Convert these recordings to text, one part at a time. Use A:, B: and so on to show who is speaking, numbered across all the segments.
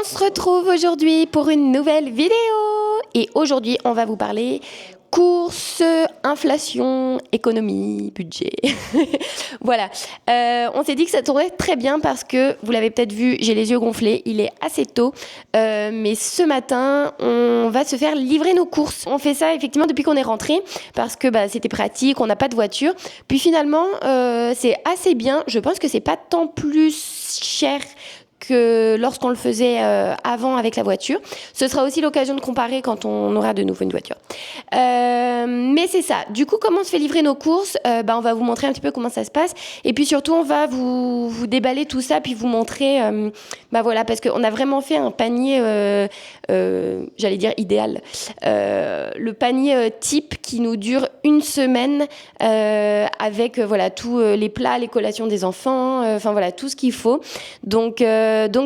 A: se retrouve aujourd'hui pour une nouvelle vidéo. Et aujourd'hui, on va vous parler courses, inflation, économie, budget. Voilà. On s'est dit que ça tournait très bien parce que, vous l'avez peut-être vu, j'ai les yeux gonflés. Il est assez tôt. Mais ce matin, on va se faire livrer nos courses. On fait ça effectivement depuis qu'on est rentré parce que c'était pratique, on n'a pas de voiture. Puis finalement, c'est assez bien. Je pense que c'est pas tant plus cher que lorsqu'on le faisait avant avec la voiture. Ce sera aussi l'occasion de comparer quand on aura de nouveau une voiture. Mais c'est ça. Du coup, comment on se fait livrer nos courses ? On va vous montrer un petit peu comment ça se passe. Et puis surtout, on va vous déballer tout ça, puis vous montrer... voilà, parce qu'on a vraiment fait un panier, j'allais dire idéal. Le panier type qui nous dure une semaine avec tous les plats, les collations des enfants, tout ce qu'il faut. Donc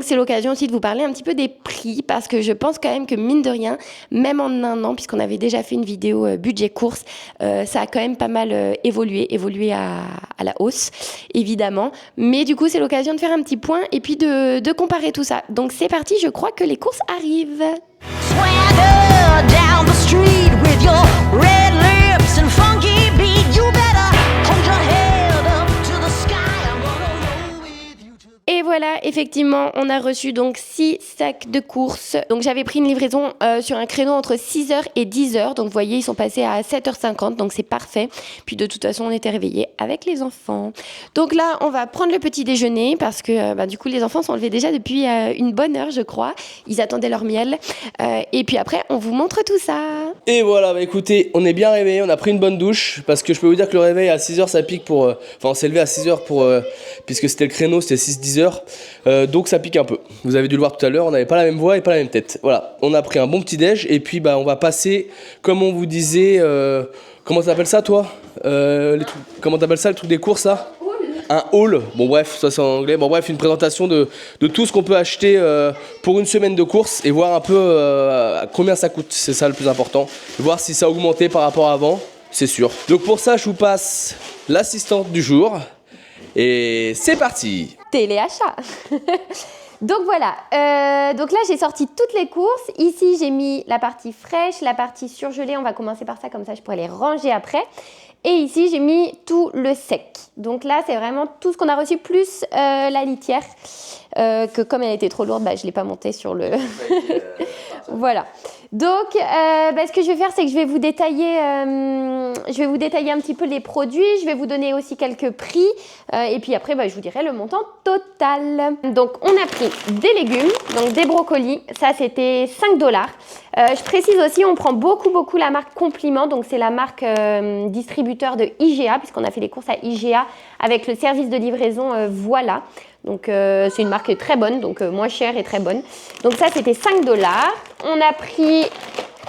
A: c'est l'occasion aussi de vous parler un petit peu des prix parce que je pense quand même que mine de rien, même en un an, puisqu'on avait déjà fait une vidéo budget course, ça a quand même pas mal évolué à la hausse, évidemment. Mais du coup, c'est l'occasion de faire un petit point et puis de comparer tout ça. Donc c'est parti, je crois que les courses arrivent.
B: Swagger down the street with your red lips and funky beat. You better hold your head up to the sky. I'm gonna roll with you.
A: Et voilà, effectivement, on a reçu donc 6 sacs de courses. Donc j'avais pris une livraison sur un créneau entre 6h et 10h. Donc vous voyez, ils sont passés à 7h50, donc c'est parfait. Puis de toute façon, on était réveillés avec les enfants. Donc là, on va prendre le petit déjeuner parce que du coup, les enfants sont levés déjà depuis une bonne heure, je crois. Ils attendaient leur miel. Et puis après, on vous montre tout ça.
C: Et voilà, écoutez, on est bien réveillés, on a pris une bonne douche parce que je peux vous dire que le réveil à 6h ça pique pour... on s'est levé à 6h puisque c'était le créneau, c'était 6-10h. Donc ça pique un peu. Vous avez dû le voir tout à l'heure, on n'avait pas la même voix et pas la même tête. Voilà, on a pris un bon petit déj et puis on va passer, comme on vous disait... comment t'appelles ça toi comment t'appelles ça le truc des courses là ? Un haul, bon bref, ça c'est en anglais, bon bref, une présentation de tout ce qu'on peut acheter pour une semaine de course et voir un peu combien ça coûte, c'est ça le plus important. Voir si ça a augmenté par rapport à avant, c'est sûr. Donc pour ça, je vous passe l'assistante du jour et c'est parti.
A: Téléachat. Donc voilà, donc là j'ai sorti toutes les courses. Ici j'ai mis la partie fraîche, la partie surgelée, on va commencer par ça, comme ça je pourrais les ranger après. Et ici j'ai mis tout le sec. Donc là c'est vraiment tout ce qu'on a reçu plus la litière, que comme elle était trop lourde, je ne l'ai pas montée sur le... Voilà. Donc, ce que je vais faire, c'est que je vais vous détailler un petit peu les produits. Je vais vous donner aussi quelques prix. Et puis après, je vous dirai le montant total. Donc, on a pris des légumes, donc des brocolis. Ça, c'était 5 $. Je précise aussi, on prend beaucoup la marque Compliment. Donc, c'est la marque distributeur de IGA, puisqu'on a fait les courses à IGA avec le service de livraison Voilà. Donc c'est une marque très bonne, donc moins chère et très bonne. Donc ça c'était 5 $. On a pris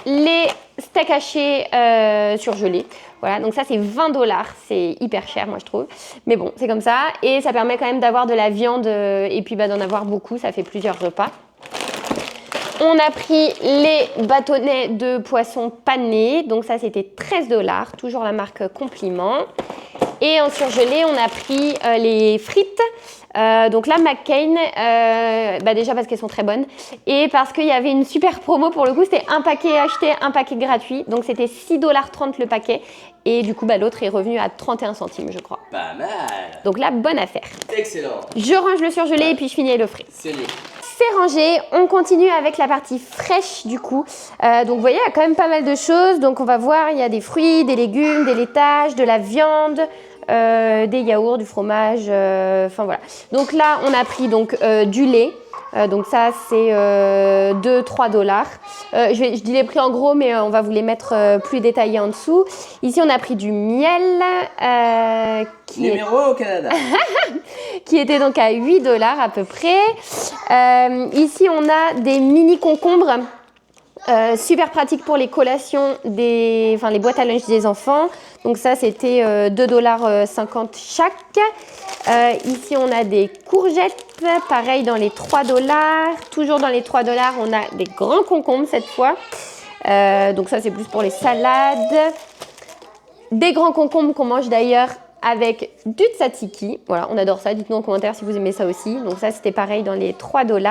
A: les steaks hachés surgelés. Voilà, donc ça c'est 20 $. C'est hyper cher moi je trouve. Mais bon, c'est comme ça. Et ça permet quand même d'avoir de la viande et puis d'en avoir beaucoup, ça fait plusieurs repas. On a pris les bâtonnets de poisson pané. Donc ça c'était 13 $, toujours la marque Compliment. Et en surgelé, on a pris les frites. Donc là, McCain, déjà parce qu'elles sont très bonnes et parce qu'il y avait une super promo pour le coup, c'était un paquet acheté, un paquet gratuit. Donc c'était 6,30 $ le paquet et du coup, l'autre est revenu à 31 centimes, je crois.
C: Pas mal.
A: Donc là, bonne affaire.
C: Excellent.
A: Je range le surgelé et puis je finis avec le frais.
C: C'est mieux.
A: C'est rangé, on continue avec la partie fraîche du coup. Donc vous voyez, il y a quand même pas mal de choses. Donc on va voir, il y a des fruits, des légumes, des laitages, de la viande, des yaourts, du fromage, voilà. Donc là, on a pris du lait. Donc ça, c'est 2-3 $. Je dis les prix en gros, mais on va vous les mettre plus détaillés en dessous. Ici, on a pris du miel.
C: Numéro 1 au Canada.
A: Qui était donc à 8 $ à peu près. Ici, on a des mini concombres. Super pratique pour les collations, les boîtes à lunch des enfants. Donc ça, c'était 2,50 $ chaque. Ici, on a des courgettes, pareil dans les 3 $. Toujours dans les 3 $, on a des grands concombres cette fois. Donc ça, c'est plus pour les salades. Des grands concombres qu'on mange d'ailleurs avec du tzatziki. Voilà, on adore ça. Dites-nous en commentaire si vous aimez ça aussi. Donc ça, c'était pareil dans les 3 $.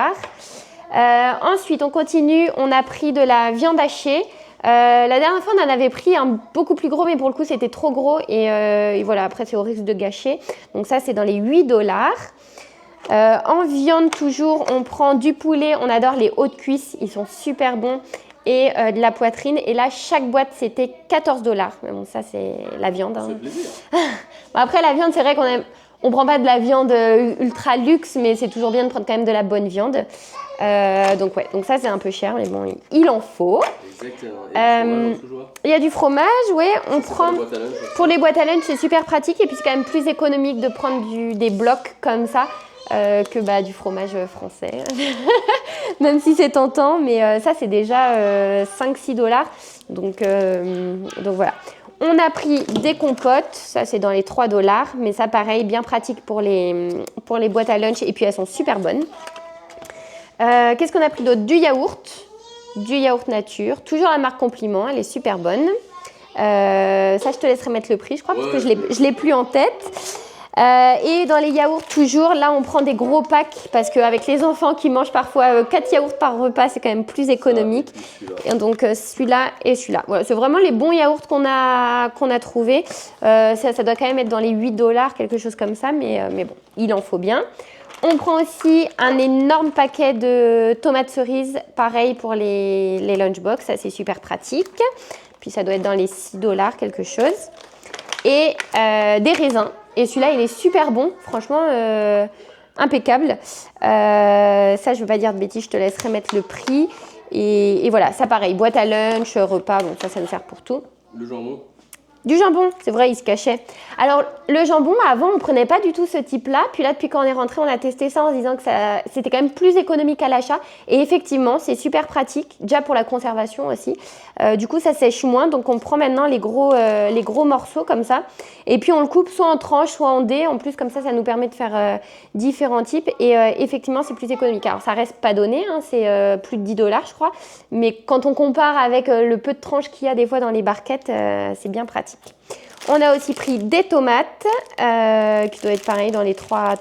A: Ensuite, on continue. On a pris de la viande hachée. La dernière fois, on en avait pris un beaucoup plus gros, mais pour le coup, c'était trop gros. Et voilà, après, c'est au risque de gâcher. Donc ça, c'est dans les $8. En viande, toujours, on prend du poulet. On adore les hauts de cuisse. Ils sont super bons. Et de la poitrine. Et là, chaque boîte, c'était $14. Mais bon, ça, c'est la viande. Hein.
C: C'est plaisir.
A: Bon, après, la viande, c'est vrai qu'on aime... On prend pas de la viande ultra luxe, mais c'est toujours bien de prendre quand même de la bonne viande. Donc ouais, donc ça c'est un peu cher, mais bon, il en faut.
C: Exactement.
A: Il y a du fromage, ouais. On prend pour les boîtes à lunch, c'est super pratique et puis c'est quand même plus économique de prendre des blocs comme ça que du fromage français. Même si c'est tentant, mais ça c'est déjà $5-6. Donc voilà. On a pris des compotes, ça c'est dans les $3, mais ça pareil, bien pratique pour les boîtes à lunch et puis elles sont super bonnes. Qu'est-ce qu'on a pris d'autre? Du yaourt nature, toujours la marque Compliment, elle est super bonne. Ça je te laisserai mettre le prix je crois parce que je l'ai plus en tête. Et dans les yaourts toujours, là on prend des gros packs parce qu'avec les enfants qui mangent parfois 4 yaourts par repas, c'est quand même plus économique. Et donc celui-là et celui-là. Voilà, c'est vraiment les bons yaourts qu'on a trouvés. Ça doit quand même être dans les $8, quelque chose comme ça, mais bon, il en faut bien. On prend aussi un énorme paquet de tomates cerises, pareil pour les lunchbox, ça c'est super pratique. Puis ça doit être dans les $6, quelque chose. Et des raisins. Et celui-là, il est super bon, franchement, impeccable. Ça, je ne veux pas dire de bêtises, je te laisserai mettre le prix. Et voilà, ça pareil, boîte à lunch, repas, bon, ça nous sert pour tout.
C: Le jambon.
A: Du jambon, c'est vrai, il se cachait. Alors, le jambon, avant, on ne prenait pas du tout ce type-là. Puis là, depuis qu'on est rentré, on a testé ça en se disant que c'était quand même plus économique à l'achat. Et effectivement, c'est super pratique, déjà pour la conservation aussi. Du coup, ça sèche moins. Donc, on prend maintenant les gros morceaux comme ça. Et puis, on le coupe soit en tranches, soit en dés. En plus, comme ça nous permet de faire différents types. Et effectivement, c'est plus économique. Alors, ça reste pas donné, hein, c'est plus de $10, je crois. Mais quand on compare avec le peu de tranches qu'il y a des fois dans les barquettes, c'est bien pratique. On a aussi pris des tomates, qui doit être pareil dans les $3.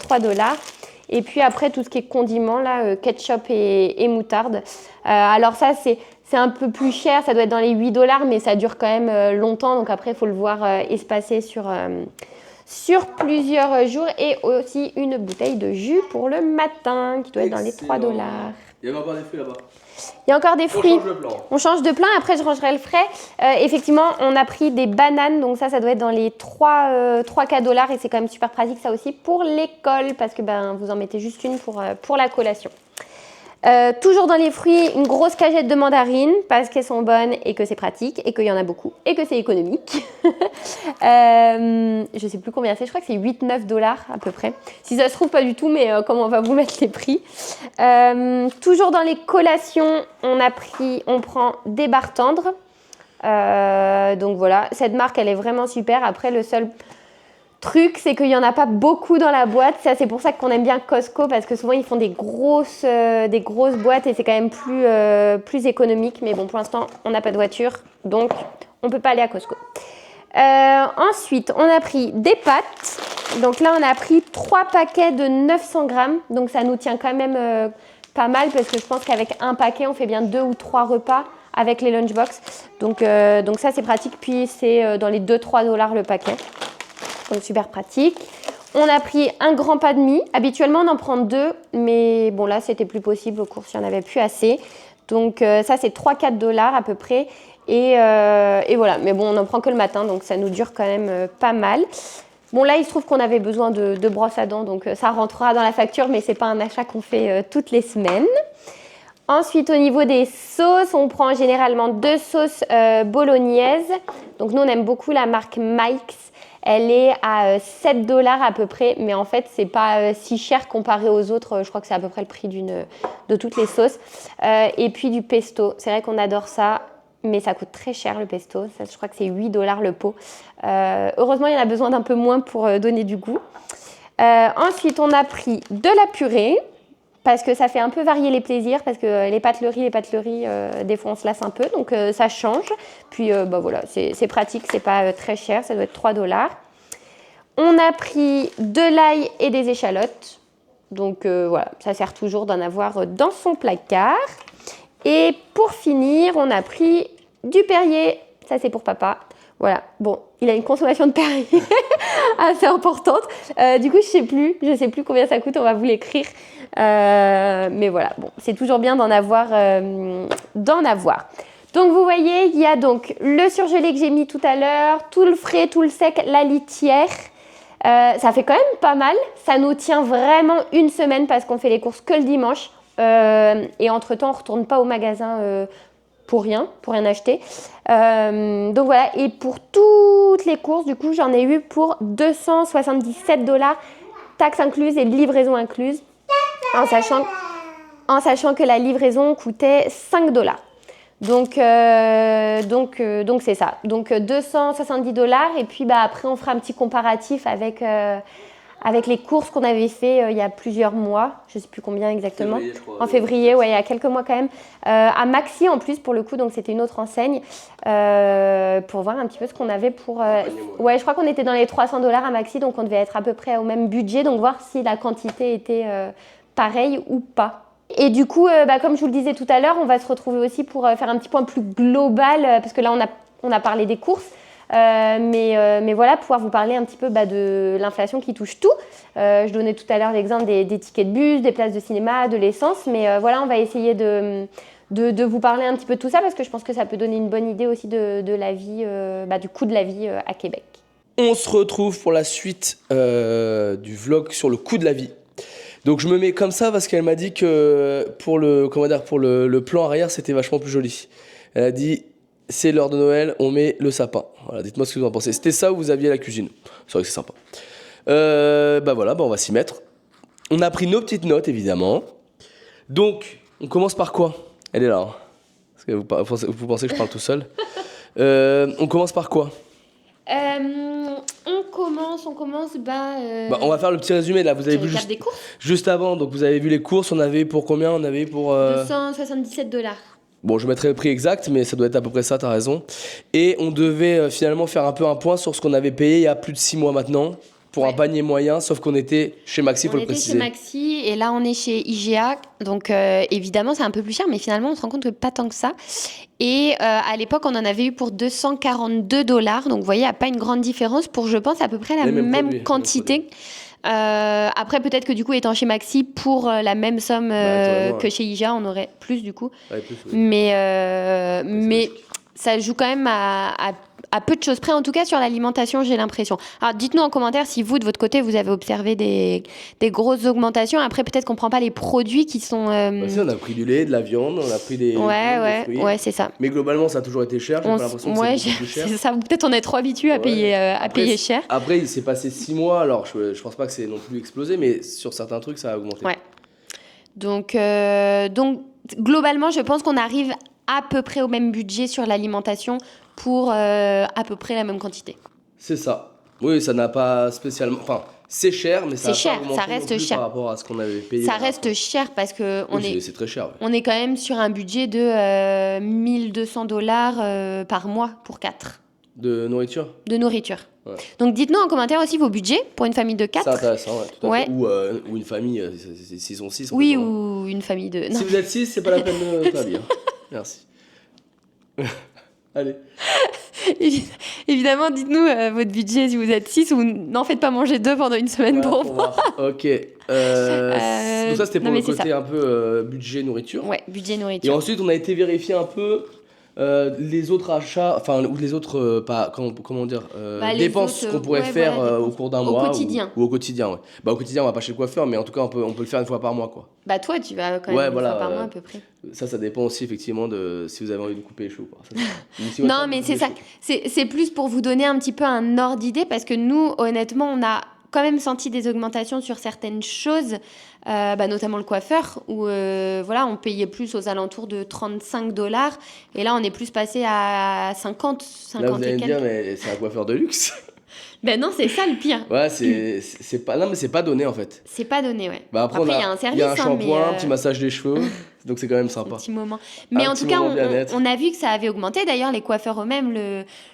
A: Et puis après, tout ce qui est condiments, là, ketchup et moutarde. Alors ça, c'est un peu plus cher, ça doit être dans les $8, mais ça dure quand même longtemps. Donc après, il faut le voir espacé sur plusieurs jours. Et aussi une bouteille de jus pour le matin, qui doit être dans les $3.
C: Il y a encore des fruits là-bas.
A: Il y a encore des fruits.
C: On change
A: de plan, après je rangerai le frais. Effectivement, on a pris des bananes, donc ça doit être dans les $3-4 et c'est quand même super pratique ça aussi pour l'école parce que vous en mettez juste une pour la collation. Toujours dans les fruits, une grosse cagette de mandarines parce qu'elles sont bonnes et que c'est pratique et qu'il y en a beaucoup et que c'est économique. Je sais plus combien c'est, je crois que c'est $8-9 à peu près. Si ça se trouve pas du tout, mais comment on va vous mettre les prix. Toujours dans les collations, on prend des barres tendres. Donc voilà, cette marque elle est vraiment super. Après le seul truc, c'est qu'il n'y en a pas beaucoup dans la boîte. Ça, c'est pour ça qu'on aime bien Costco parce que souvent ils font des grosses boîtes et c'est quand même plus économique. Mais bon, pour l'instant, on n'a pas de voiture, donc on ne peut pas aller à Costco. Ensuite, on a pris des pâtes. Donc là, on a pris 3 paquets de 900 grammes. Donc ça nous tient quand même pas mal parce que je pense qu'avec un paquet, on fait bien 2 ou 3 repas avec les lunchbox. Donc ça, c'est pratique. Puis c'est dans les $2-3 le paquet. Donc super pratique. On a pris un grand pas de mie. Habituellement, on en prend 2, mais bon là, c'était plus possible aux courses, il n'y en avait plus assez. Donc ça, c'est $3-4 à peu près. Et voilà, mais bon, on n'en prend que le matin, donc ça nous dure quand même pas mal. Bon là, il se trouve qu'on avait besoin de brosse à dents, donc ça rentrera dans la facture, mais c'est pas un achat qu'on fait toutes les semaines. Ensuite, au niveau des sauces, on prend généralement 2 sauces bolognaises. Donc nous, on aime beaucoup la marque Mike's. Elle est à $7 à peu près, mais en fait, c'est pas si cher comparé aux autres. Je crois que c'est à peu près le prix de toutes les sauces. Et puis du pesto. C'est vrai qu'on adore ça, mais ça coûte très cher le pesto. Ça, je crois que c'est $8 le pot. Heureusement, il y en a besoin d'un peu moins pour donner du goût. Ensuite, on a pris de la purée. Parce que ça fait un peu varier les plaisirs, parce que les pâtelleries, des fois on se lasse un peu, donc ça change. Puis voilà, c'est pratique, c'est pas très cher, ça doit être $3. On a pris de l'ail et des échalotes. Donc voilà, ça sert toujours d'en avoir dans son placard. Et pour finir, on a pris du Perrier. Ça, c'est pour papa. Voilà, bon, il a une consommation de Perrier assez importante. Du coup, je sais plus combien ça coûte, on va vous l'écrire. Mais voilà, bon, c'est toujours bien d'en avoir. Donc, vous voyez, il y a donc le surgelé que j'ai mis tout à l'heure, tout le frais, tout le sec, la litière. Ça fait quand même pas mal. Ça nous tient vraiment une semaine parce qu'on fait les courses que le dimanche. Et entre-temps, on ne retourne pas au magasin pour rien acheter. Donc voilà, et pour toutes les courses, du coup, j'en ai eu pour 277 $, taxes incluses et livraison incluse, en sachant que la livraison coûtait 5 $. Donc c'est ça. Donc 270 $. Et puis après, on fera un petit comparatif avec les courses qu'on avait fait il y a plusieurs mois. Je ne sais plus combien exactement.
C: Février, je crois.
A: En février, ouais, il y a quelques mois quand même. À Maxi en plus, pour le coup, donc c'était une autre enseigne. Pour voir un petit peu ce qu'on avait pour... ouais, je crois qu'on était dans les 300 $ à Maxi, donc on devait être à peu près au même budget. Donc voir si la quantité était pareille ou pas. Et du coup, comme je vous le disais tout à l'heure, on va se retrouver aussi pour faire un petit point plus global, parce que là, on a parlé des courses. Mais voilà, pouvoir vous parler un petit peu de l'inflation qui touche tout. Je donnais tout à l'heure l'exemple des tickets de bus, des places de cinéma, de l'essence. Mais voilà, on va essayer de vous parler un petit peu de tout ça parce que je pense que ça peut donner une bonne idée aussi de la vie, du coût de la vie à Québec.
C: On se retrouve pour la suite du vlog sur le coût de la vie. Donc je me mets comme ça parce qu'elle m'a dit que pour le plan arrière, c'était vachement plus joli. Elle a dit... C'est l'heure de Noël, on met le sapin. Voilà, dites-moi ce que vous en pensez. C'était ça ou vous aviez la cuisine? C'est vrai que c'est sympa. Voilà, on va s'y mettre. On a pris nos petites notes, évidemment. Donc, on commence par quoi? Elle est là. Hein. Parce que vous pensez que je parle tout seul. On commence par quoi?
A: On commence.
C: On va faire le petit résumé là. Vous avez vu juste avant. Donc, vous avez vu les courses. On avait pour combien? On avait pour
A: 277 $.
C: Bon, je mettrai le prix exact, mais ça doit être à peu près ça, t'as raison. Et on devait finalement faire un peu un point sur ce qu'on avait payé il y a plus de 6 mois maintenant, pour un panier moyen, sauf qu'on était chez Maxi, faut le préciser.
A: On était chez Maxi, et là on est chez IGA, donc évidemment c'est un peu plus cher, mais finalement on se rend compte que pas tant que ça. Et à l'époque on en avait eu pour 242 $, donc vous voyez, il n'y a pas une grande différence pour, je pense, à peu près la même quantité. Après peut-être que du coup étant chez Maxi pour la même somme que chez IGA on aurait plus du coup, plus, oui. mais ça joue quand même à peu de choses près, en tout cas sur l'alimentation, j'ai l'impression. Alors dites-nous en commentaire si vous de votre côté vous avez observé des grosses augmentations. Après peut-être qu'on prend pas les produits qui sont
C: si, on a pris du lait, de la viande, on a pris des fruits.
A: Ouais, c'est ça.
C: Mais globalement ça a toujours été cher, j'ai pas l'impression que c'est beaucoup plus cher.
A: C'est ça, peut-être on est trop habitué à payer cher.
C: Après il s'est passé 6 mois, alors je pense pas que c'est non plus explosé, mais sur certains trucs ça a augmenté.
A: Ouais. Donc globalement je pense qu'on arrive à peu près au même budget sur l'alimentation pour à peu près la même quantité.
C: C'est ça. Oui, ça n'a pas spécialement... Enfin, c'est cher, mais ça
A: reste cher
C: par rapport à ce qu'on avait payé.
A: Ça reste cher parce que
C: c'est très cher. Ouais.
A: On est quand même sur un budget de 1200 $ par mois pour 4.
C: De nourriture.
A: Ouais. Donc dites-nous en commentaire aussi vos budgets pour une famille de 4.
C: C'est intéressant, ouais, tout à fait. Ou une famille, s'ils sont 6.
A: Oui, ou une famille de...
C: Si vous êtes 6, c'est pas la peine de travailler. Merci. Allez.
A: Évidemment, dites-nous votre budget si vous êtes 6 ou n'en faites pas manger 2 pendant une semaine pour voir.
C: Ok. Donc ça, c'était pour le côté un peu budget nourriture.
A: Ouais, budget nourriture.
C: Et ensuite, on a été vérifier un peu les autres achats, enfin, ou les autres, dépenses qu'on pourrait faire au cours d'un mois. Ou au quotidien, ouais. Au quotidien, on va pas chez le coiffeur, mais en tout cas, on peut le faire une fois par mois, quoi.
A: Toi, tu vas quand même une fois par mois à peu près.
C: Ça dépend aussi, effectivement, de si vous avez envie de couper les cheveux, quoi.
A: Non, mais c'est ça. C'est plus pour vous donner un petit peu un ordre d'idée, parce que nous, honnêtement, on a quand même senti des augmentations sur certaines choses, notamment le coiffeur, où on payait plus aux alentours de 35 $, et là on est plus passé à 50
C: là, vous allez me dire, mais c'est un coiffeur de luxe.
A: Ben non, c'est ça le pire.
C: Ouais, c'est pas donné en fait.
A: C'est pas donné, ouais.
C: Après il y a un service. Il y a un shampoing, un petit massage des cheveux. Donc c'est quand même
A: Un
C: sympa.
A: petit moment. Mais
C: Un
A: en
C: petit
A: tout cas,
C: moment bien-être.
A: on a vu que ça avait augmenté. D'ailleurs, les coiffeurs eux-mêmes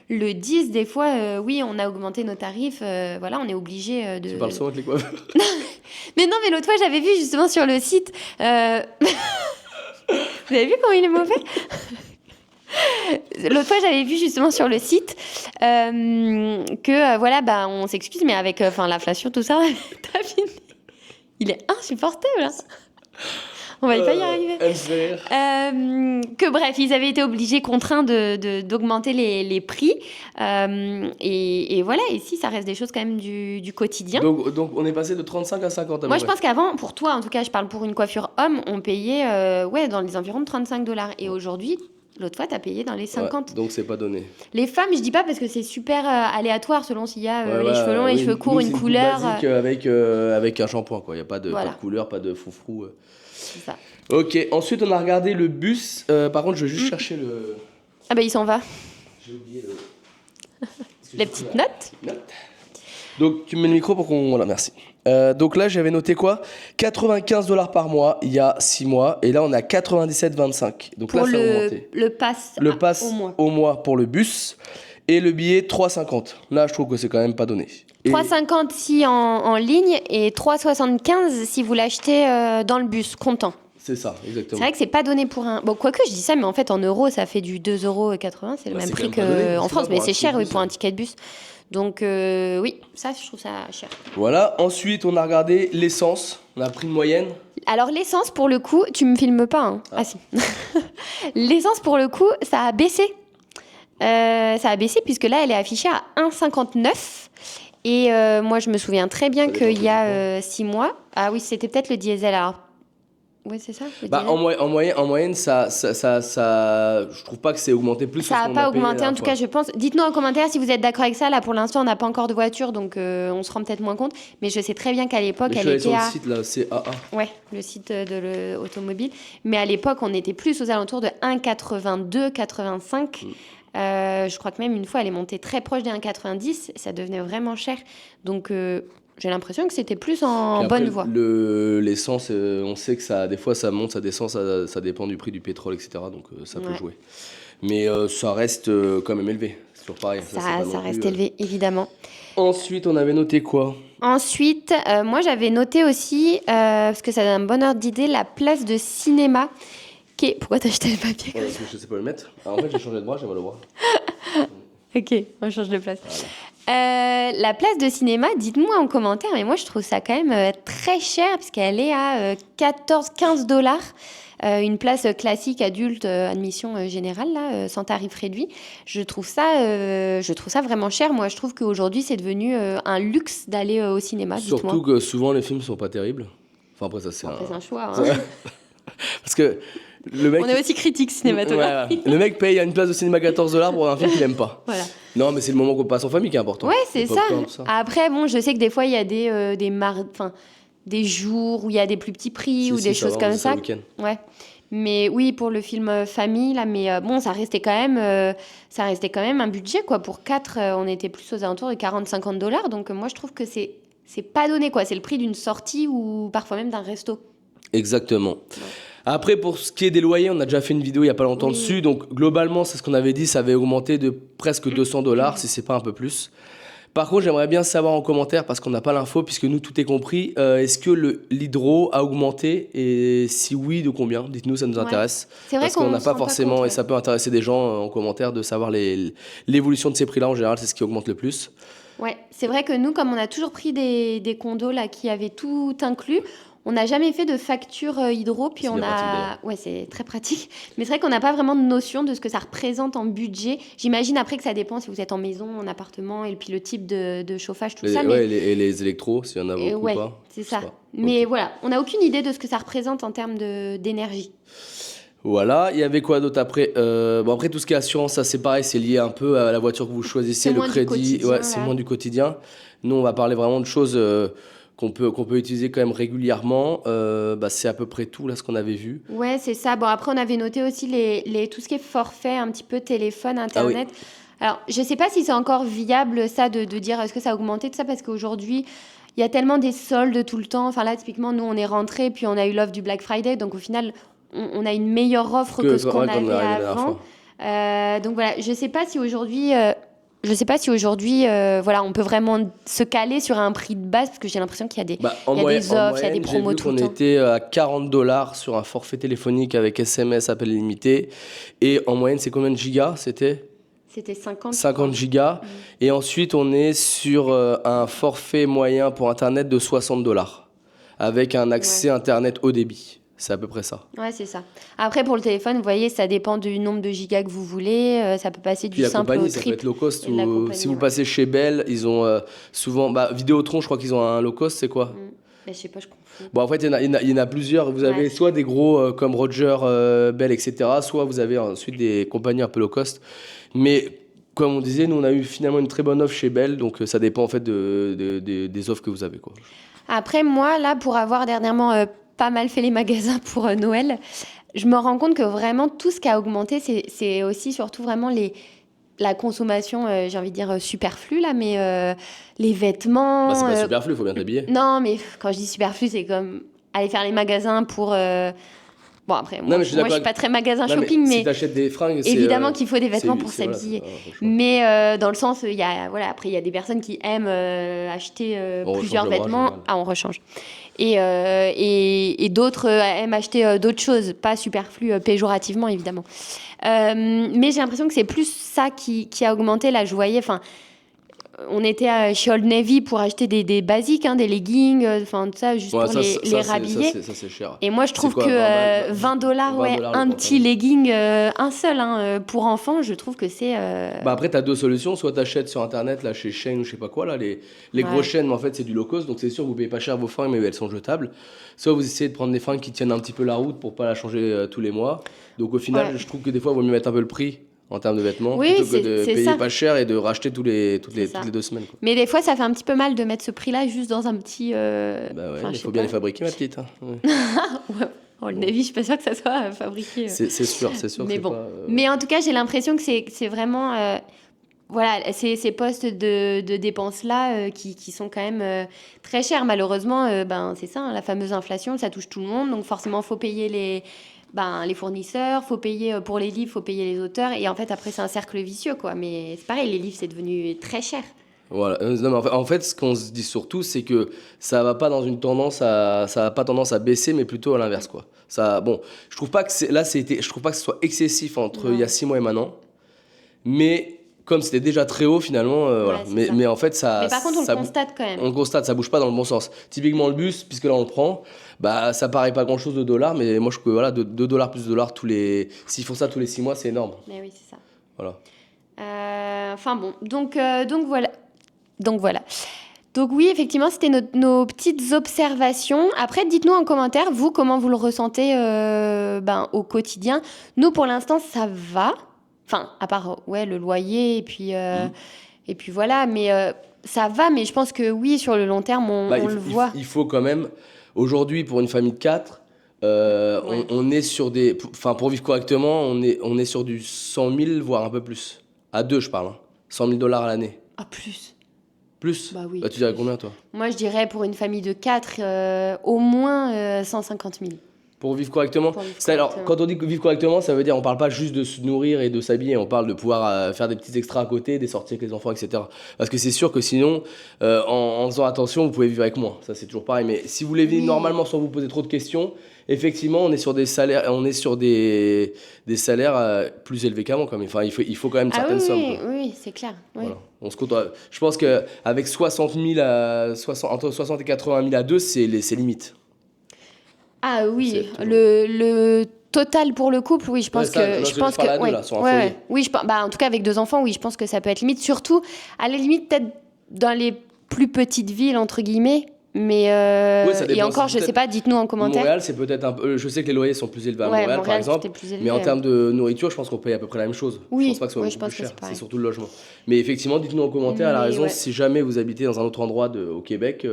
A: le disent des fois. Oui, on a augmenté nos tarifs. Voilà, on est obligé de.
C: Tu parles souvent avec les coiffeurs.
A: Mais non, mais l'autre fois, j'avais vu justement sur le site. Vous avez vu comment il est mauvais? L'autre fois, j'avais vu justement sur le site que voilà, bah, on s'excuse, mais avec l'inflation, tout ça, t'as fini. Il est insupportable. Hein. On va pas y arriver.
C: Elle me fait rire.
A: Que bref, ils avaient été obligés, contraints d'augmenter les prix. Et voilà, et si, ça reste des choses quand même du quotidien.
C: Donc on est passé de 35 à 50 à
A: Moi,
C: peu
A: je
C: près.
A: pense qu'avant, pour toi, en tout cas, je parle pour une coiffure homme, on payait dans les environs de $35. Et aujourd'hui, l'autre fois, t'as payé dans les 50.
C: Ouais, donc c'est pas donné.
A: Les femmes, je dis pas parce que c'est super aléatoire selon s'il y a
C: Ouais,
A: les cheveux longs, les
C: oui,
A: cheveux courts,
C: nous,
A: une
C: c'est coupe
A: couleur.
C: basique, avec un shampoing, quoi. Il n'y a pas de,
A: Voilà.
C: pas de couleur, pas de foufrou.
A: C'est ça.
C: Ok, ensuite on a regardé le bus. Par contre, je vais juste chercher le.
A: Ah bah, il s'en va.
C: J'ai oublié le.
A: Les petites notes.
C: Note. Donc tu me mets le micro pour qu'on. Voilà, merci. Donc là, j'avais noté quoi? $95 par mois il y a 6 mois. Et là, on est à 97,25. Donc
A: Pour
C: là, ça a augmenté.
A: le pass,
C: Le pass
A: au mois.
C: pour le bus. Et le billet, 3,50. Là, je trouve que c'est quand même pas donné. Et
A: 3,50 si en ligne et 3,75 si vous l'achetez dans le bus, comptant.
C: c'est ça,
A: C'est
C: exactement.
A: vrai que c'est pas donné pour un. Bon, quoique je dis ça, mais en fait en euros ça fait du 2,80 €. C'est le
C: Bah,
A: même
C: c'est
A: prix
C: quand même pas donné,
A: qu'en
C: c'est
A: France,
C: pas
A: mais
C: pour un
A: c'est
C: ticket
A: cher,
C: de
A: oui,
C: bus,
A: pour
C: hein.
A: un ticket de bus. Donc oui, ça je trouve ça cher.
C: Voilà, ensuite, on a regardé l'essence. On a pris une moyenne.
A: Alors l'essence pour le coup, tu me filmes pas, hein. Ah si. L'essence pour le coup, ça a baissé. Ça a baissé puisque là elle est affichée à 1,59 €. Et moi je me souviens très bien
C: Ça dépend
A: qu'il y
C: du
A: a 6 mois. Ah oui, c'était peut-être le diesel alors. Oui, c'est ça. Le
C: Bah,
A: diesel.
C: en moyenne, je trouve pas que c'est augmenté plus. que
A: Ça
C: ce
A: n'a
C: qu'on
A: pas
C: a payé la
A: augmenté, en
C: dernière
A: tout
C: fois.
A: cas, je pense. Dites-nous en commentaire si vous êtes d'accord avec ça. Là, pour l'instant, on n'a pas encore de voiture, donc on se rend peut-être moins compte. Mais je sais très bien qu'à l'époque,
C: Mais je
A: elle
C: suis allé
A: était
C: sur le
A: à.
C: site là, CAA.
A: Ouais, le site de l'automobile. Mais à l'époque, on était plus aux alentours de 1,82, 85. Je crois que même une fois, elle est montée très proche des 1,90. Ça devenait vraiment cher. Donc, j'ai l'impression que c'était plus en
C: Puis après,
A: bonne voie.
C: L'essence, on sait que ça, des fois ça monte, ça descend, ça dépend du prix du pétrole, etc. Donc ça peut
A: Ouais.
C: jouer. Mais ça reste quand même élevé. C'est toujours pareil.
A: Ça,
C: c'est pas non
A: ça
C: plus,
A: reste élevé, évidemment.
C: Ensuite, on avait noté quoi?
A: Ensuite, moi j'avais noté aussi, parce que ça donne un bon ordre d'idée, la place de cinéma. Pourquoi t'as acheté le papier?
C: Parce que je sais pas le mettre. Alors, en fait, j'ai changé de bras, j'ai mal au bras.
A: Ok, on change de place. La place de cinéma, dites-moi en commentaire, mais moi je trouve ça quand même très cher, parce qu'elle est à 14-15 $. Une place classique adulte, admission générale, là, sans tarif réduit. Je trouve ça vraiment cher. Moi, je trouve qu'aujourd'hui, c'est devenu un luxe d'aller au cinéma, dites-moi.
C: Surtout que souvent les films sont pas terribles. Enfin après ça c'est
A: Après, c'est
C: un...
A: un choix. Hein.
C: Parce que le mec...
A: On est aussi critique cinématographique.
C: Ouais, le mec paye une place de cinéma 14 $ pour un film qu'il aime pas.
A: Voilà.
C: Non mais c'est le moment qu'on passe en famille qui est important.
A: Ouais, c'est
C: Le
A: ça.
C: popcorn, tout ça.
A: Après, bon, je sais que des fois, il y a des jours où il y a des plus petits prix
C: Si,
A: ou
C: si,
A: des
C: ça
A: choses
C: va,
A: comme
C: c'est
A: ça.
C: le week-end.
A: Ouais. Mais oui, pour le film famille, là, mais bon, ça restait quand même un budget, quoi. Pour 4, on était plus aux alentours de 40-50 $. Donc, moi, je trouve que c'est pas donné, quoi. C'est le prix d'une sortie ou parfois même d'un resto.
C: Exactement. Après, pour ce qui est des loyers, on a déjà fait une vidéo il y a pas longtemps
A: Oui.
C: dessus. Donc, globalement, c'est ce qu'on avait dit, ça avait augmenté de presque 200 $, si c'est pas un peu plus. Par contre, j'aimerais bien savoir en commentaire, parce qu'on n'a pas l'info, puisque nous, tout est compris, est-ce que l'hydro a augmenté? Et si oui, de combien? Dites-nous, ça nous
A: Ouais.
C: intéresse.
A: C'est vrai
C: Parce qu'on
A: qu'on
C: n'a
A: se
C: pas
A: rend
C: forcément,
A: compte,
C: et
A: ouais.
C: ça peut intéresser des gens en commentaire de savoir l'évolution de ces prix-là. En général, c'est ce qui augmente le plus.
A: Ouais, c'est vrai que nous, comme on a toujours pris des condos là qui avaient tout inclus, on n'a jamais fait de facture hydro, puis
C: C'est
A: on
C: bien pratique,
A: a...
C: d'ailleurs.
A: Ouais, c'est très pratique. Mais c'est vrai qu'on n'a pas vraiment de notion de ce que ça représente en budget. J'imagine après que ça dépend si vous êtes en maison, en appartement, et puis le type de chauffage, tout ça.
C: Ouais, et les électros, s'il y en a beaucoup
A: ouais,
C: ou pas.
A: c'est
C: je sais
A: ça.
C: pas.
A: Mais
C: Ok.
A: voilà, on n'a aucune idée de ce que ça représente en termes d'énergie.
C: Voilà, il y avait quoi d'autre après? Bon, après, tout ce qui est assurance, ça c'est pareil, c'est lié un peu à la voiture que vous choisissez,
A: C'est
C: le
A: moins du
C: crédit.
A: quotidien,
C: Ouais, c'est
A: là.
C: moins du quotidien. Nous, on va parler vraiment de choses qu'on peut utiliser quand même régulièrement. C'est à peu près tout là ce qu'on avait vu.
A: Ouais, c'est ça. Bon, après, on avait noté aussi tout ce qui est forfait, un petit peu téléphone, Internet. Alors, je sais pas si c'est encore viable, ça, de dire est-ce que ça a augmenté, tout ça, parce qu'aujourd'hui, il y a tellement des soldes tout le temps. Enfin, là, typiquement, nous, on est rentrés, puis on a eu l'offre du Black Friday. Donc, au final, on a une meilleure offre que ce qu'on
C: ouais, qu'on
A: avait
C: a la dernière
A: avant.
C: fois.
A: Donc voilà, je sais pas si aujourd'hui, voilà, on peut vraiment se caler sur un prix de base parce que j'ai l'impression qu'il y a des,
C: En
A: il y a des
C: moyenne,
A: offres, il y a des promos
C: j'ai vu
A: tout le
C: qu'on
A: temps.
C: était à $40 sur un forfait téléphonique avec SMS, appel illimité. Et en moyenne, c'est combien de gigas? C'était
A: C'était 50.
C: 50 gigas. Et ensuite, on est sur un forfait moyen pour Internet de $60 avec un accès Internet haut débit. C'est à peu près ça.
A: Ouais, c'est ça. Après, pour le téléphone, vous voyez, ça dépend du nombre de gigas que vous voulez. Ça peut passer
C: Puis
A: du
C: la
A: simple au
C: compagnie, ça peut
A: triple.
C: être low cost.
A: Et la
C: Ou
A: compagnie,
C: si vous
A: ouais.
C: passez chez Bell, ils ont souvent... Vidéotron, je crois qu'ils ont un low cost, c'est quoi?
A: Je sais pas, je confonds.
C: Bon, en fait, il y en a plusieurs. Vous avez
A: Ouais.
C: soit des gros comme Roger, Bell, etc. Soit vous avez ensuite des compagnies un peu low cost. Mais comme on disait, nous, on a eu finalement une très bonne offre chez Bell. Donc, ça dépend en fait des offres que vous avez, quoi.
A: Après, moi, là, pour avoir dernièrement pas mal fait les magasins pour Noël, je me rends compte que vraiment, tout ce qui a augmenté, c'est aussi surtout vraiment la consommation, j'ai envie de dire superflue, là, mais les vêtements...
C: C'est pas superflu, il faut bien t'habiller.
A: Non, mais quand je dis superflu, c'est comme aller faire les magasins pour... Bon, après, moi,
C: Non, mais je suis d'accord
A: suis pas très magasin
C: Non,
A: shopping, mais
C: si t'achètes des fringues, c'est,
A: évidemment qu'il faut des vêtements
C: c'est-
A: pour
C: c'est- voilà,
A: s'habiller.
C: c'est- franchement.
A: Mais dans le sens, il y a, voilà, après, il y a des personnes qui aiment acheter
C: On
A: plusieurs
C: rechange le bras,
A: vêtements.
C: général.
A: Ah, on rechange. Et d'autres aiment acheter d'autres choses, pas superflues péjorativement, évidemment. Mais j'ai l'impression que c'est plus ça qui a augmenté. Là, je voyais, enfin, on était chez Old Navy pour acheter des basiques, hein, des leggings, enfin, tout ça, juste
C: Ouais,
A: pour les rhabiller.
C: Ça, c'est cher.
A: Et moi, je trouve
C: quoi,
A: que
C: 20
A: $20, ouais,
C: 20
A: un
C: le
A: petit
C: pantalon.
A: legging, un seul, hein, pour enfants, je trouve que c'est...
C: Après, tu as deux solutions. Soit tu achètes sur Internet, là, chez Shein ou je sais pas quoi, là, les grosses chaînes, mais en fait, c'est du low cost. Donc, c'est sûr que vous payez pas cher vos fringues, mais elles sont jetables. Soit vous essayez de prendre des fringues qui tiennent un petit peu la route pour pas la changer tous les mois. Donc, au final,
A: Ouais.
C: je trouve que des fois, il vaut mieux mettre un peu le prix en termes de vêtements
A: Oui,
C: plutôt que de
A: c'est
C: payer
A: ça.
C: pas cher et de racheter toutes les
A: ça.
C: 2 semaines, quoi.
A: Mais des fois, ça fait un petit peu mal de mettre ce prix-là juste dans un petit...
C: Bah ouais,
A: enfin,
C: il
A: je
C: faut
A: sais
C: bien
A: pas.
C: les fabriquer, ma petite. Hein. Ouais.
A: Ouais. Old Navy, je suis pas sûre que ça soit fabriqué.
C: C'est sûr, c'est sûr. que
A: Mais
C: c'est
A: bon.
C: pas,
A: Mais en tout cas, j'ai l'impression que c'est vraiment... voilà, ces postes de dépenses-là qui sont quand même très chers. Malheureusement, c'est ça, hein, la fameuse inflation, ça touche tout le monde. Donc forcément, il faut payer les fournisseurs, faut payer pour les livres, faut payer les auteurs. Et en fait, après, c'est un cercle vicieux, quoi. Mais c'est pareil, les livres, c'est devenu très cher.
C: Voilà. Non, mais en fait, ce qu'on se dit surtout, c'est que ça va pas dans une tendance ça va pas tendance à baisser, mais plutôt à l'inverse, quoi. Ça, bon, je trouve pas que je trouve pas que ce soit excessif entre il y a 6 mois et maintenant, mais comme c'était déjà très haut finalement, voilà.
A: c'est ça.
C: Mais en fait, ça.
A: Mais par contre, on
C: ça
A: le constate quand même.
C: On le constate, ça bouge pas dans le bon sens. Typiquement le bus, puisque là on le prend, ça paraît pas grand chose de dollars, mais moi je trouve que voilà, $2 plus $2 s'ils font ça tous les 6 mois, c'est énorme.
A: Mais oui, c'est ça.
C: Voilà.
A: Enfin bon, donc voilà. Donc oui, effectivement, c'était nos petites observations. Après, dites-nous en commentaire, vous, comment vous le ressentez au quotidien. Nous, pour l'instant, ça va. Enfin, à part le loyer et puis voilà. Mais ça va, mais je pense que oui, sur le long terme, on le voit.
C: Il faut quand même, aujourd'hui, pour une famille de 4, on est sur des... Enfin, pour vivre correctement, on est sur du 100 000, voire un peu plus. À 2, je parle. Hein. $100 000 à l'année.
A: Ah, plus.
C: Plus?
A: Bah oui.
C: Tu dirais combien, toi?
A: Moi, je dirais pour une famille de 4, au moins 150 000.
C: Pour vivre correctement. Alors, quand on dit vivre correctement, ça veut dire on parle pas juste de se nourrir et de s'habiller, on parle de pouvoir faire des petits extras à côté, des sorties avec les enfants, etc. Parce que c'est sûr que sinon, en faisant attention, vous pouvez vivre avec moins. Ça, c'est toujours pareil. Mais si vous voulez vivre normalement sans vous poser trop de questions, effectivement, on est sur des salaires, plus élevés qu'avant. Enfin, il faut quand même une certaine somme.
A: Oui, c'est clair. Oui.
C: Voilà. On se compte, je pense qu'avec 60 000 entre 60 et 80 000 à 2, c'est limite.
A: Ah oui, le total pour le couple, oui, je pense en tout cas avec 2 enfants, oui, je pense que ça peut être limite, surtout à la limite peut-être dans les plus petites villes entre guillemets, mais et encore, je sais pas, dites-nous en commentaire.
C: Montréal, c'est peut-être un peu. Je sais que les loyers sont plus élevés à Montréal, par exemple. Mais en termes de nourriture, je pense qu'on paye à peu près la même chose.
A: Oui,
C: je pense pas que ce soit beaucoup plus cher. C'est surtout le logement. Mais effectivement, dites-nous en commentaire à la raison si jamais vous habitez dans un autre endroit au Québec,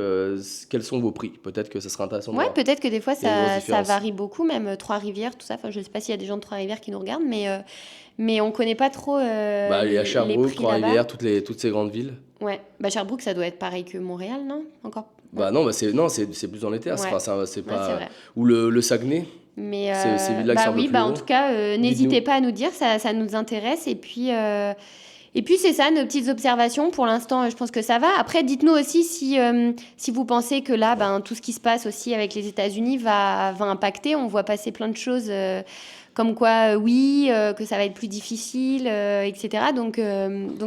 C: quels sont vos prix. Peut-être que ça serait intéressant de voir.
A: Peut-être que des fois ça varie beaucoup, même Trois-Rivières, tout ça. Enfin, je sais pas s'il y a des gens de Trois-Rivières qui nous regardent, Mais on connaît pas trop
C: Il y a
A: les
C: Sherbrooke,
A: prix là-bas.
C: Trois-Rivières, toutes ces grandes villes.
A: Ouais, Sherbrooke, ça doit être pareil que Montréal, non? Encore?
C: Bah non, c'est plus dans les terres,
A: Ouais.
C: c'est
A: Ouais,
C: pas...
A: c'est vrai.
C: Ou le Saguenay.
A: Mais
C: Ces villes-là qui semblent
A: oui,
C: plus
A: en
C: haut.
A: tout cas, n'hésitez pas à nous dire, ça nous intéresse. Et puis c'est ça, nos petites observations. Pour l'instant, je pense que ça va. Après, dites-nous aussi si vous pensez que là, tout ce qui se passe aussi avec les États-Unis va impacter. On voit passer plein de choses comme quoi, que ça va être plus difficile, etc. Donc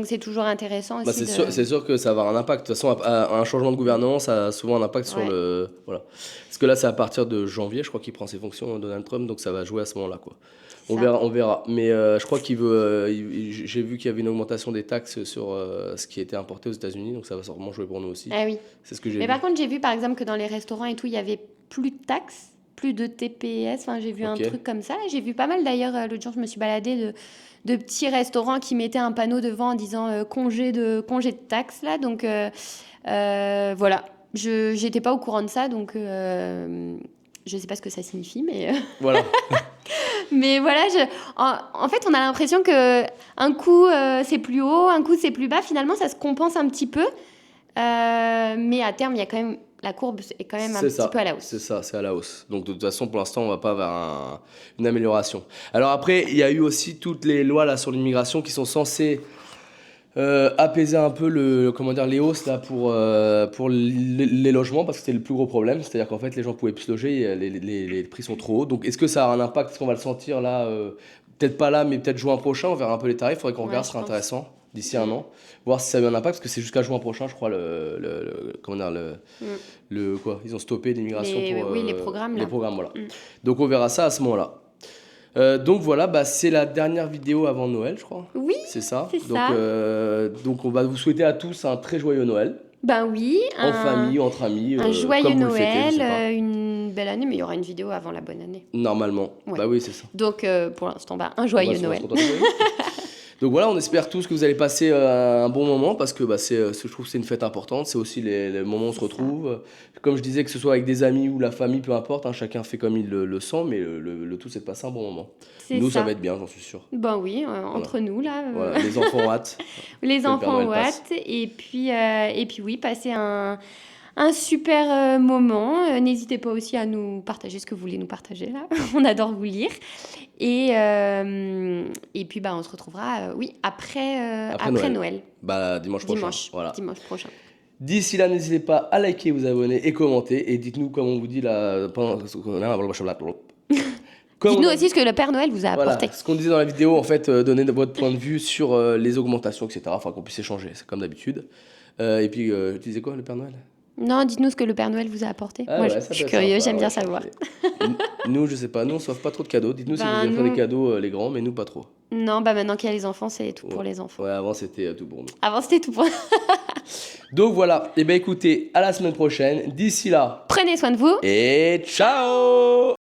A: c'est toujours intéressant aussi.
C: C'est sûr que ça va avoir un impact. De toute façon, un changement de gouvernement, ça a souvent un impact sur le... Voilà. Parce que là, c'est à partir de janvier, je crois qu'il prend ses fonctions, Donald Trump, donc ça va jouer à ce moment-là, quoi. On verra. Mais je crois qu'il veut... j'ai vu qu'il y avait une augmentation des taxes sur ce qui était importé aux États-Unis, donc ça va sûrement jouer pour nous aussi.
A: Ah oui.
C: C'est ce que j'ai
A: Mais
C: vu.
A: par contre, j'ai vu par exemple que dans les restaurants et tout, il y avait plus de taxes, plus de TPS. Enfin, j'ai vu un truc comme ça. J'ai vu pas mal d'ailleurs. L'autre jour, je me suis baladée de petits restaurants qui mettaient un panneau devant en disant congé de taxes là. Donc voilà. Je n'étais pas au courant de ça, donc je sais pas ce que ça signifie, mais
C: Voilà.
A: mais voilà. En fait, on a l'impression que un coup c'est plus haut, un coup c'est plus bas. Finalement, ça se compense un petit peu, mais à terme, il y a quand même la courbe est quand même un petit peu à la hausse.
C: C'est ça, c'est à la hausse. Donc de toute façon, pour l'instant, on va pas vers une amélioration. Alors après, il y a eu aussi toutes les lois là sur l'immigration qui sont censées apaiser un peu les hausses là pour les logements, parce que c'était le plus gros problème. C'est-à-dire qu'en fait, les gens pouvaient plus se loger, les prix sont trop hauts. Donc est-ce que ça a un impact? Est-ce qu'on va le sentir là peut-être pas là, mais peut-être juin prochain, on verra un peu les tarifs. Il faudrait qu'on regarde, ce sera intéressant d'ici un an, voir si ça a eu un impact, parce que c'est jusqu'à juin prochain, je crois, quoi, ils ont stoppé l'immigration pour
A: les programmes là.
C: les programmes, voilà. Donc on verra ça à ce moment-là. Donc voilà, c'est la dernière vidéo avant Noël, je crois.
A: Oui,
C: c'est ça.
A: c'est ça.
C: Donc on va vous souhaiter à tous un très joyeux Noël.
A: Oui.
C: En famille, entre amis.
A: Un joyeux
C: comme vous le
A: Noël,
C: fêtez, je sais pas.
A: Une belle année, mais il y aura une vidéo avant la bonne année.
C: Normalement.
A: Ouais.
C: Oui, c'est ça.
A: Donc pour l'instant, un joyeux Noël.
C: Donc voilà, on espère tous que vous allez passer un bon moment, parce que je trouve que c'est une fête importante. C'est aussi les moments où on se retrouve. Comme je disais, que ce soit avec des amis ou la famille, peu importe, chacun fait comme il le sent, mais le tout, c'est de passer un bon moment. Nous, ça va être bien, j'en suis sûr.
A: Oui, entre nous, là.
C: Voilà, les enfants ont hâte.
A: Les enfants ont hâte. Et puis oui, passer un super moment. N'hésitez pas aussi à nous partager ce que vous voulez nous partager, là. On adore vous lire. Et puis, on se retrouvera, après Noël.
C: Dimanche prochain. Voilà.
A: Dimanche prochain.
C: D'ici là, n'hésitez pas à liker, vous abonner et commenter. Et dites-nous, comme on vous dit là,
A: Dites-nous aussi ce que le Père Noël vous a apporté.
C: Voilà, ce qu'on disait dans la vidéo, en fait, donnez votre point de vue sur les augmentations, etc. Enfin, qu'on puisse échanger, c'est comme d'habitude. Et puis, tu disais quoi, le Père Noël?
A: Non, dites-nous ce que le Père Noël vous a apporté. Moi,
C: ouais,
A: je suis curieux, j'aime bien savoir.
C: Nous, je sais pas, nous, on s'offre pas trop de cadeaux. Dites-nous si vous offrez des cadeaux, les grands, mais nous, pas trop.
A: Non, maintenant qu'il y a les enfants, c'est tout pour les enfants.
C: Ouais, avant, c'était tout pour nous.
A: Avant, c'était tout pour nous.
C: Donc voilà, et écoutez, à la semaine prochaine. D'ici là,
A: prenez soin de vous.
C: Et ciao!